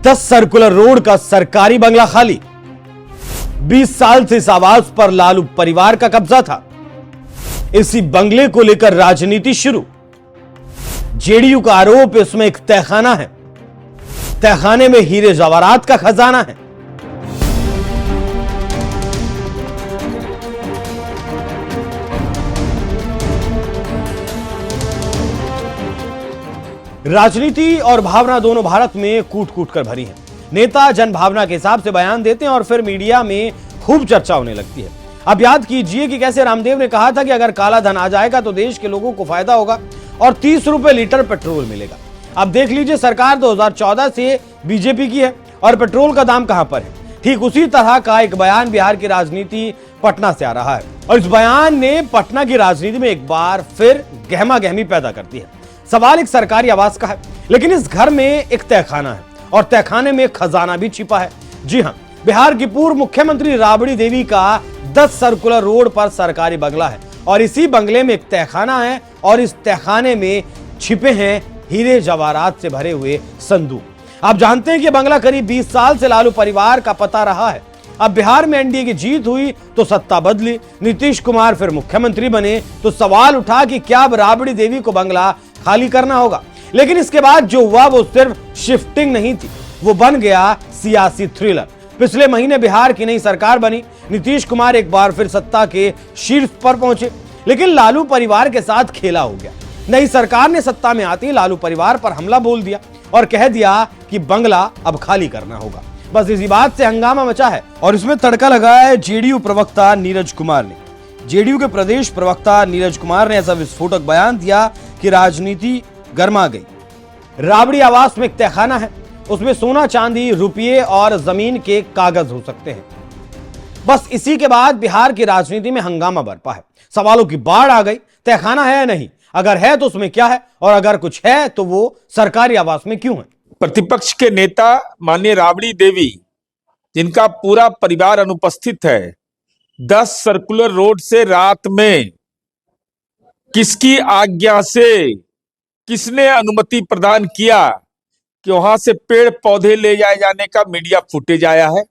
10 circular road का सरकारी बंगला खाली। 20 साल से इस आवास पर लालू परिवार का कब्जा था। इसी बंगले को लेकर राजनीति शुरू। जेडीयू का आरोप इसमें एक तहखाना है। तहखाने में हीरे जवाहरात का खजाना है। राजनीति और भावना दोनों भारत में कूट कूट कर भरी है। नेता जनभावना के हिसाब से बयान देते हैं और फिर मीडिया में खूब चर्चा होने लगती है। अब याद कीजिए कि कैसे रामदेव ने कहा था कि अगर काला धन आ जाएगा तो देश के लोगों को फायदा होगा और 30 रुपए लीटर पेट्रोल मिलेगा। अब देख लीजिए, सरकार 2014 से बीजेपी की है और पेट्रोल का दाम कहां पर है। ठीक उसी तरह का एक बयान बिहार की राजनीति पटना से आ रहा है और इस बयान ने पटना की राजनीति में एक बार फिर गहमा गहमी पैदा करती है। सवाल एक सरकारी आवास का है, लेकिन इस घर में एक तहखाना है और तहखाने में खजाना भी छिपा है। जी हां, बिहार की पूर्व मुख्यमंत्री राबड़ी देवी का 10 सर्कुलर रोड पर सरकारी बंगला है और इसी बंगले में एक तहखाना है और इस तहखाने में छिपे हैं हीरे जवाहरात से भरे हुए संदूक। आप जानते हैं कि बंगला करीब 20 साल से लालू परिवार का पता रहा है। अब बिहार में एनडीए की जीत हुई तो सत्ता बदली, नीतीश कुमार फिर मुख्यमंत्री बने तो सवाल उठा कि क्या अब राबड़ी देवी को बंगला खाली करना होगा। लेकिन इसके बाद जो हुआ वो सिर्फ शिफ्टिंग नहीं थी, वो बन गया सियासी थ्रिलर। पिछले महीने बिहार की नई सरकार बनी, नीतीश कुमार एक बार फिर सत्ता के शीर्ष पर पहुंचे, लेकिन लालू परिवार के साथ खेला हो गया। नई सरकार ने सत्ता में आते ही लालू परिवार पर हमला बोल दिया और कह दिया कि बंगला अब खाली करना होगा। बस इसी बात से हंगामा मचा है और इसमें तड़का लगाया है जेडीयू प्रवक्ता नीरज कुमार ने। जेडीयू के प्रदेश प्रवक्ता नीरज कुमार ने ऐसा विस्फोटक बयान दिया कि राजनीति गर्मा गई। राबड़ी आवास में एक तहखाना है, उसमें सोना चांदी रुपये और जमीन के कागज हो सकते हैं। बस इसी के बाद बिहार की राजनीति में हंगामा बरपा है। सवालों की बाढ़ आ गई। तहखाना है या नहीं, अगर है तो उसमें क्या है और अगर कुछ है तो वो सरकारी आवास में क्यों है। प्रतिपक्ष के नेता माननीय राबड़ी देवी, जिनका पूरा परिवार अनुपस्थित है, 10 सर्कुलर रोड से रात में किसकी आज्ञा से, किसने अनुमति प्रदान किया कि वहां से पेड़ पौधे ले जाए जाने का मीडिया फुटेज आया है।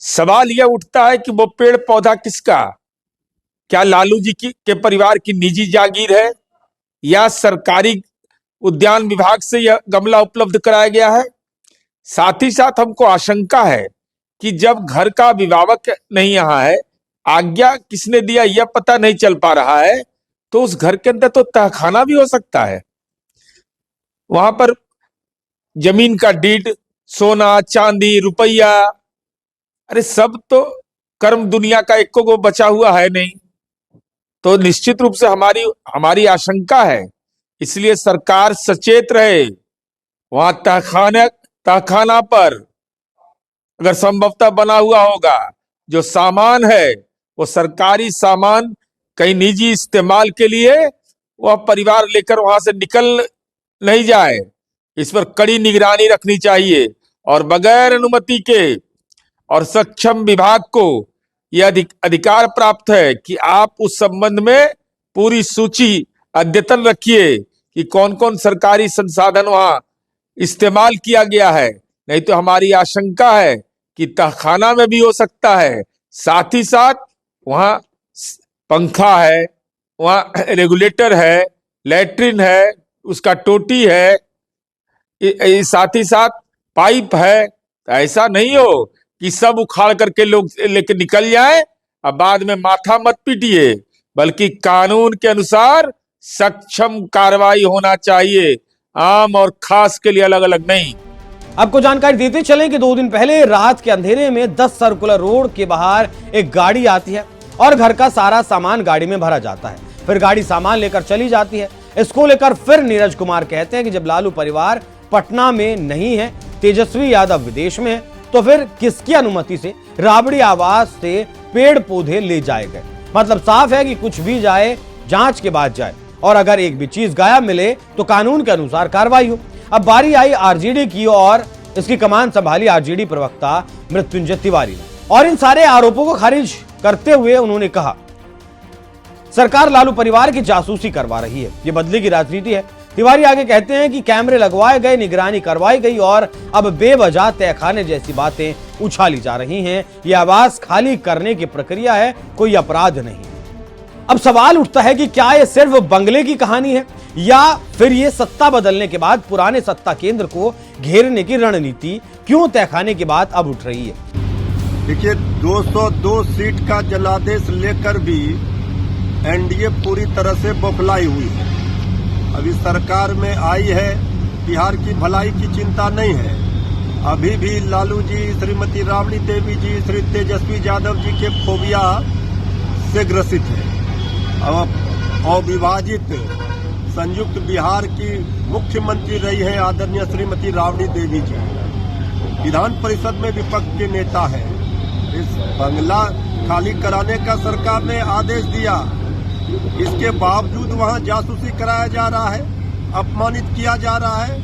सवाल यह उठता है कि वो पेड़ पौधा किसका, क्या लालू जी के परिवार की निजी जागीर है या सरकारी उद्यान विभाग से यह गमला उपलब्ध कराया गया है। साथ ही साथ हमको आशंका है कि जब घर का अभिभावक नहीं यहाँ है, आज्ञा किसने दिया यह पता नहीं चल पा रहा है, तो उस घर के अंदर तो तहखाना भी हो सकता है। वहां पर जमीन का डीड, सोना चांदी रुपया, अरे सब तो कर्म दुनिया का एको को बचा हुआ है नहीं। तो निश्चित रूप से हमारी आशंका है, इसलिए सरकार सचेत रहे। वहां तहखाना पर अगर संभवतः बना हुआ होगा, जो सामान है वो सरकारी सामान कहीं निजी इस्तेमाल के लिए वह परिवार लेकर वहां से निकल नहीं जाए, इस पर कड़ी निगरानी रखनी चाहिए और बगैर अनुमति के और सक्षम विभाग को यह अधिकार प्राप्त है कि आप उस संबंध में पूरी सूची अद्यतन रखिए कि कौन कौन सरकारी संसाधन वहां इस्तेमाल किया गया है। नहीं तो हमारी आशंका है कि तहखाना में भी हो सकता है। साथ ही साथ वहां पंखा है, वहां रेगुलेटर है, लैट्रिन है, उसका टोटी है, साथ ही साथ पाइप है। तो ऐसा नहीं हो कि सब उखाड़ करके लोग लेके निकल जाए और बाद में माथा मत पीटिए, बल्कि कानून के अनुसार सक्षम कार्रवाई होना चाहिए, आम और खास के लिए अलग अलग नहीं। आपको जानकारी देते चलें कि 2 दिन पहले रात के अंधेरे में 10 सर्कुलर रोड के बाहर एक गाड़ी आती है और घर का सारा सामान गाड़ी में भरा जाता है। फिर गाड़ी सामान लेकर चली जाती है। इसको लेकर फिर नीरज कुमार कहते हैं कि जब लालू परिवार पटना में नहीं है, तेजस्वी यादव विदेश में है, तो फिर किसकी अनुमति से राबड़ी आवास से पेड़ पौधे ले जाए गए। मतलब साफ है कि कुछ भी जाए जांच के बाद जाए और अगर एक भी चीज गायब मिले तो कानून के अनुसार कार्रवाई हो। अब बारी आई आरजेडी की और इसकी कमान संभाली आरजेडी प्रवक्ता मृत्युंजय तिवारी ने और इन सारे आरोपों को खारिज करते हुए उन्होंने कहा, सरकार लालू परिवार की जासूसी करवा रही है। ये बदले की राजनीति है। तिवारी आगे कहते हैं कि कैमरे लगवाए गए, निगरानी करवाई गई और अब बेवजह तहखाने जैसी बातें उछाली जा रही हैं। यह आवास खाली करने की प्रक्रिया है, कोई अपराध नहीं। अब सवाल उठता है कि क्या यह सिर्फ बंगले की कहानी है या फिर यह सत्ता बदलने के बाद पुराने सत्ता केंद्र को घेरने की रणनीति क्यों तहखाने की बात अब उठ रही है। देखिए, 202 सीट का जनादेश लेकर भी एनडीए पूरी तरह से बौखलाई हुई है। अभी सरकार में आई है, बिहार की भलाई की चिंता नहीं है। अभी भी लालू जी, श्रीमती राबड़ी देवी जी, श्री तेजस्वी यादव जी के फोबिया से ग्रसित है। अब अविभाजित संयुक्त बिहार की मुख्यमंत्री रही है आदरणीय श्रीमती राबड़ी देवी जी। विधान परिषद में विपक्ष के नेता है। इस बंगला खाली कराने का सरकार ने आदेश दिया, इसके बावजूद वहां जासूसी कराया जा रहा है, अपमानित किया जा रहा है।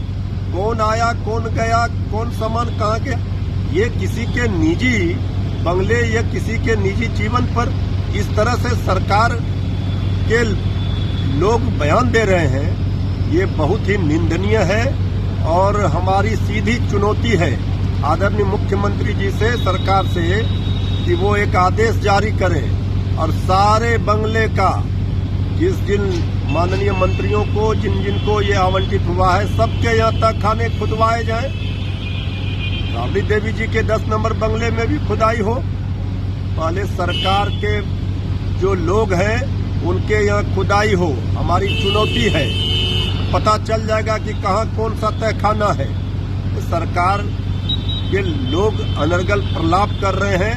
कौन आया, कौन गया, कौन सामान कहाँ गया, ये किसी के निजी बंगले या किसी के निजी जीवन पर इस तरह से सरकार के लोग बयान दे रहे हैं, ये बहुत ही निंदनीय है और हमारी सीधी चुनौती है आदरणीय मुख्यमंत्री जी से, सरकार से, कि वो एक आदेश जारी करें और सारे बंगले का जिन माननीय मंत्रियों को जिन को ये आवंटित हुआ है, सबके यहाँ तक खाने खुदवाए जाएं। राबड़ी देवी जी के 10 नंबर बंगले में भी खुदाई हो। पहले सरकार के जो लोग हैं उनके यहाँ खुदाई हो। हमारी चुनौती है, पता चल जाएगा कि कहाँ कौन सा तहखाना है। सरकार के लोग अनर्गल प्रलाप कर रहे हैं,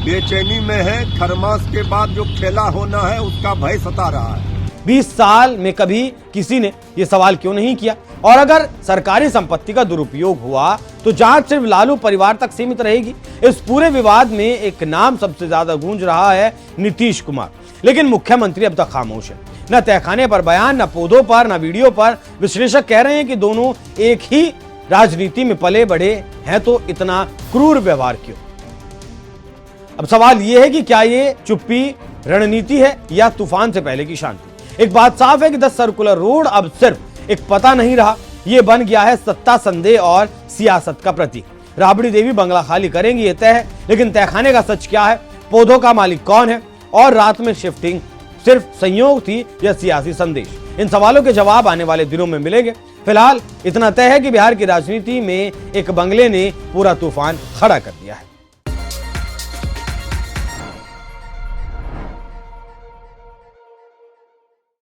बेचैनी में है। खरमास के बाद जो खेला होना है उसका भय सता रहा है। 20 साल में कभी किसी ने यह सवाल क्यों नहीं किया? और अगर सरकारी संपत्ति का दुरुपयोग हुआ तो जांच सिर्फ लालू परिवार तक सीमित रहेगी। इस पूरे विवाद में एक नाम सबसे ज्यादा गूंज रहा है, नीतीश कुमार। लेकिन मुख्यमंत्री अब तक खामोश है। न तहखाने पर बयान, न पौधों पर, न वीडियो पर। विश्लेषक कह रहे हैं कि दोनों एक ही राजनीति में पले बढ़े हैं, तो इतना क्रूर व्यवहार क्यों? अब सवाल यह है कि क्या ये चुप्पी रणनीति है या तूफान से पहले की शांति? एक बात साफ है कि 10 सर्कुलर रोड अब सिर्फ एक पता नहीं रहा, यह बन गया है सत्ता, संदेह और सियासत का प्रतीक। राबड़ी देवी बंगला खाली करेंगी, यह तय है, लेकिन तहखाने का सच क्या है? पौधों का मालिक कौन है? और रात में शिफ्टिंग सिर्फ संयोग थी या सियासी संदेश? इन सवालों के जवाब आने वाले दिनों में मिलेंगे। फिलहाल इतना तय है कि बिहार की राजनीति में एक बंगले ने पूरा तूफान खड़ा कर दिया है।